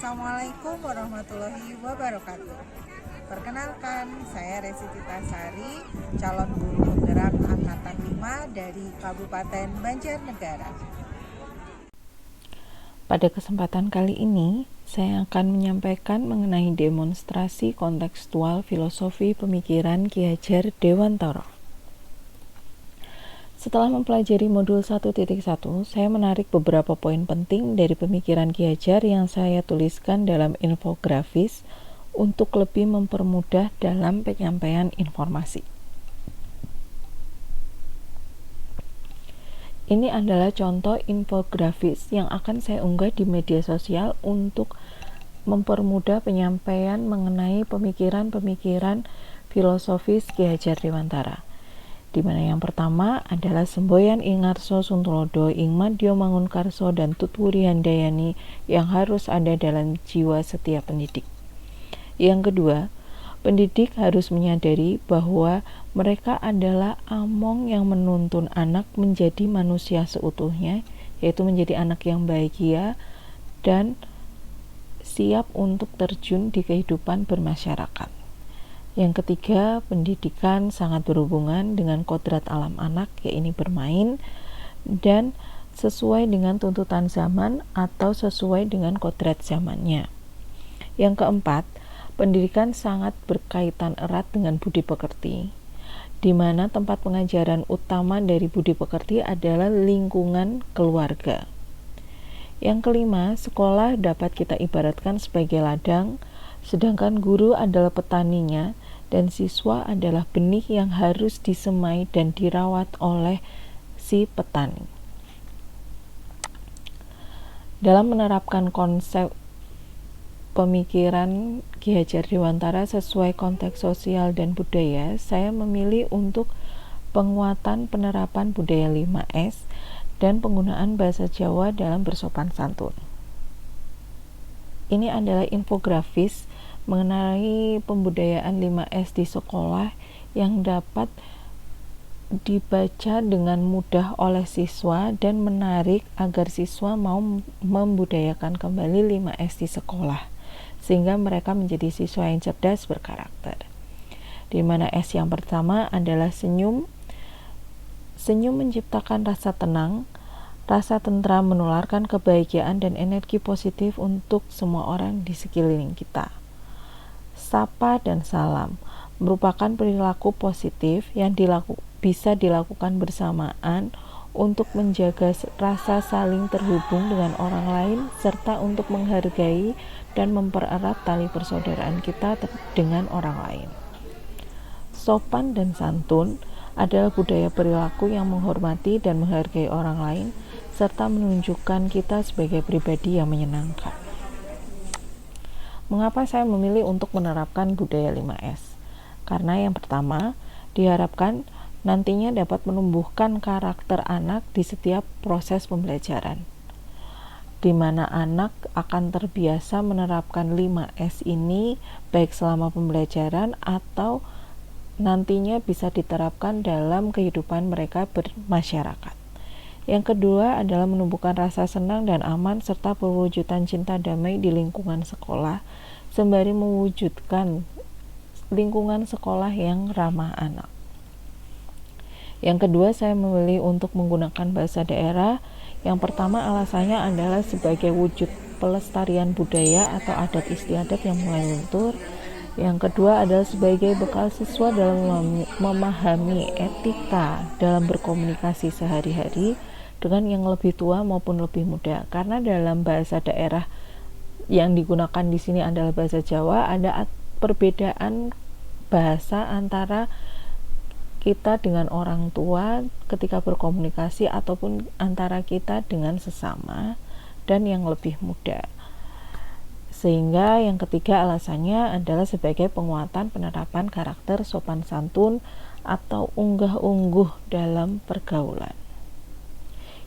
Assalamualaikum warahmatullahi wabarakatuh. Perkenalkan, saya Resi Titasari, calon guru penggerak Angkatan 5 dari Kabupaten Banjarnegara. Pada kesempatan kali ini, saya akan menyampaikan mengenai demonstrasi kontekstual filosofi pemikiran Ki Hajar Dewantara. Setelah mempelajari modul 1.1, saya menarik beberapa poin penting dari pemikiran Ki Hajar yang saya tuliskan dalam infografis untuk lebih mempermudah dalam penyampaian informasi. Ini adalah contoh infografis yang akan saya unggah di media sosial untuk mempermudah penyampaian mengenai pemikiran-pemikiran filosofis Ki Hajar Dewantara. Di mana yang pertama adalah semboyan ing ngarsa Suntulodo ing Madya Mangunkarso dan Tutwuri Handayani yang harus ada dalam jiwa setiap pendidik. Yang kedua, pendidik harus menyadari bahwa mereka adalah among yang menuntun anak menjadi manusia seutuhnya, yaitu menjadi anak yang bahagia dan siap untuk terjun di kehidupan bermasyarakat. Yang ketiga, pendidikan sangat berhubungan dengan kodrat alam anak, yaitu bermain, dan sesuai dengan tuntutan zaman atau sesuai dengan kodrat zamannya. Yang keempat, pendidikan sangat berkaitan erat dengan budi pekerti, di mana tempat pengajaran utama dari budi pekerti adalah lingkungan keluarga. Yang kelima, sekolah dapat kita ibaratkan sebagai ladang, sedangkan guru adalah petaninya, dan siswa adalah benih yang harus disemai dan dirawat oleh si petani. Dalam menerapkan konsep pemikiran Ki Hajar Dewantara sesuai konteks sosial dan budaya, saya memilih untuk penguatan penerapan budaya 5S dan penggunaan bahasa Jawa dalam bersopan santun. Ini adalah infografis mengenai pembudayaan 5S di sekolah yang dapat dibaca dengan mudah oleh siswa dan menarik agar siswa mau membudayakan kembali 5S di sekolah, sehingga mereka menjadi siswa yang cerdas berkarakter. Di mana S yang pertama adalah senyum. Senyum menciptakan rasa tenang. Rasa tentram menularkan kebahagiaan dan energi positif untuk semua orang di sekeliling kita. Sapa dan salam merupakan perilaku positif yang bisa dilakukan bersamaan untuk menjaga rasa saling terhubung dengan orang lain serta untuk menghargai dan mempererat tali persaudaraan kita dengan orang lain. Sopan dan santun adalah budaya perilaku yang menghormati dan menghargai orang lain serta menunjukkan kita sebagai pribadi yang menyenangkan. Mengapa saya memilih untuk menerapkan budaya 5S? Karena yang pertama, diharapkan nantinya dapat menumbuhkan karakter anak di setiap proses pembelajaran, di mana anak akan terbiasa menerapkan 5S ini baik selama pembelajaran atau nantinya bisa diterapkan dalam kehidupan mereka bermasyarakat. Yang kedua adalah menumbuhkan rasa senang dan aman serta perwujudan cinta damai di lingkungan sekolah, sembari mewujudkan lingkungan sekolah yang ramah anak. Yang kedua, saya memilih untuk menggunakan bahasa daerah. Yang pertama alasannya adalah sebagai wujud pelestarian budaya atau adat istiadat yang mulai luntur. Yang kedua adalah sebagai bekal siswa dalam memahami etika dalam berkomunikasi sehari-hari dengan yang lebih tua maupun lebih muda. Karena dalam bahasa daerah yang digunakan di sini adalah bahasa Jawa, ada perbedaan bahasa antara kita dengan orang tua ketika berkomunikasi ataupun antara kita dengan sesama dan yang lebih muda. Sehingga yang ketiga alasannya adalah sebagai penguatan penerapan karakter sopan santun atau unggah-ungguh dalam pergaulan.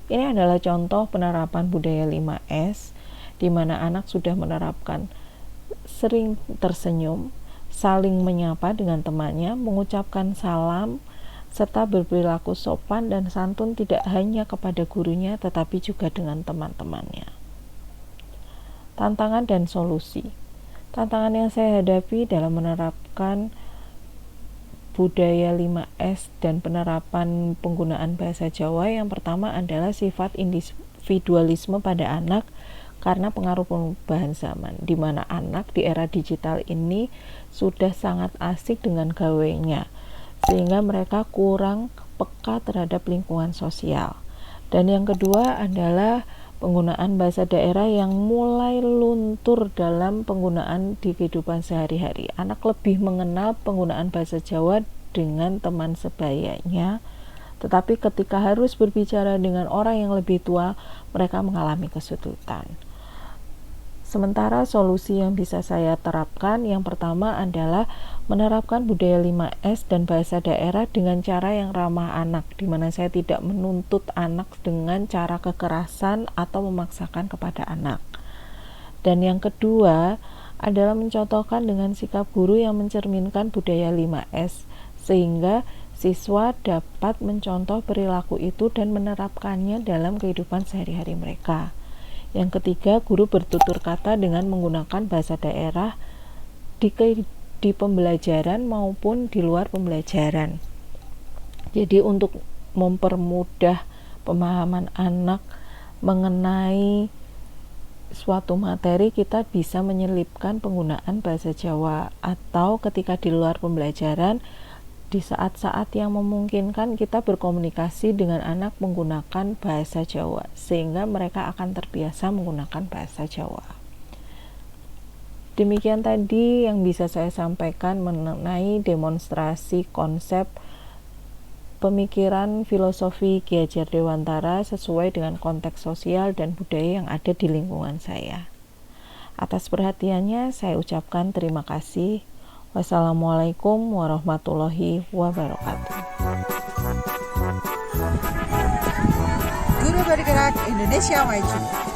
Ini adalah contoh penerapan budaya 5S, di mana anak sudah menerapkan sering tersenyum, saling menyapa dengan temannya, mengucapkan salam, serta berperilaku sopan dan santun tidak hanya kepada gurunya tetapi juga dengan teman-temannya. Tantangan dan solusi. Tantangan yang saya hadapi dalam menerapkan budaya 5S dan penerapan penggunaan bahasa Jawa yang pertama adalah sifat individualisme pada anak karena pengaruh perubahan zaman, di mana anak di era digital ini sudah sangat asik dengan gawainya, sehingga mereka kurang peka terhadap lingkungan sosial. Dan yang kedua adalah penggunaan bahasa daerah yang mulai luntur dalam penggunaan di kehidupan sehari-hari. Anak lebih mengenal penggunaan bahasa Jawa dengan teman sebayanya, tetapi ketika harus berbicara dengan orang yang lebih tua, mereka mengalami kesulitan. Sementara solusi yang bisa saya terapkan, yang pertama adalah menerapkan budaya 5S dan bahasa daerah dengan cara yang ramah anak, di mana saya tidak menuntut anak dengan cara kekerasan atau memaksakan kepada anak. Dan yang kedua adalah mencontohkan dengan sikap guru yang mencerminkan budaya 5S, sehingga siswa dapat mencontoh perilaku itu dan menerapkannya dalam kehidupan sehari-hari mereka. Yang ketiga, guru bertutur kata dengan menggunakan bahasa daerah di pembelajaran maupun di luar pembelajaran. Jadi untuk mempermudah pemahaman anak mengenai suatu materi, kita bisa menyelipkan penggunaan bahasa Jawa, atau ketika di luar pembelajaran, di saat-saat yang memungkinkan kita berkomunikasi dengan anak menggunakan bahasa Jawa, sehingga mereka akan terbiasa menggunakan bahasa Jawa. Demikian tadi yang bisa saya sampaikan mengenai demonstrasi konsep pemikiran filosofi Ki Hajar Dewantara sesuai dengan konteks sosial dan budaya yang ada di lingkungan saya. Atas perhatiannya saya ucapkan terima kasih. Wassalamualaikum warahmatullahi wabarakatuh. Guru Bergerak Indonesia Maju.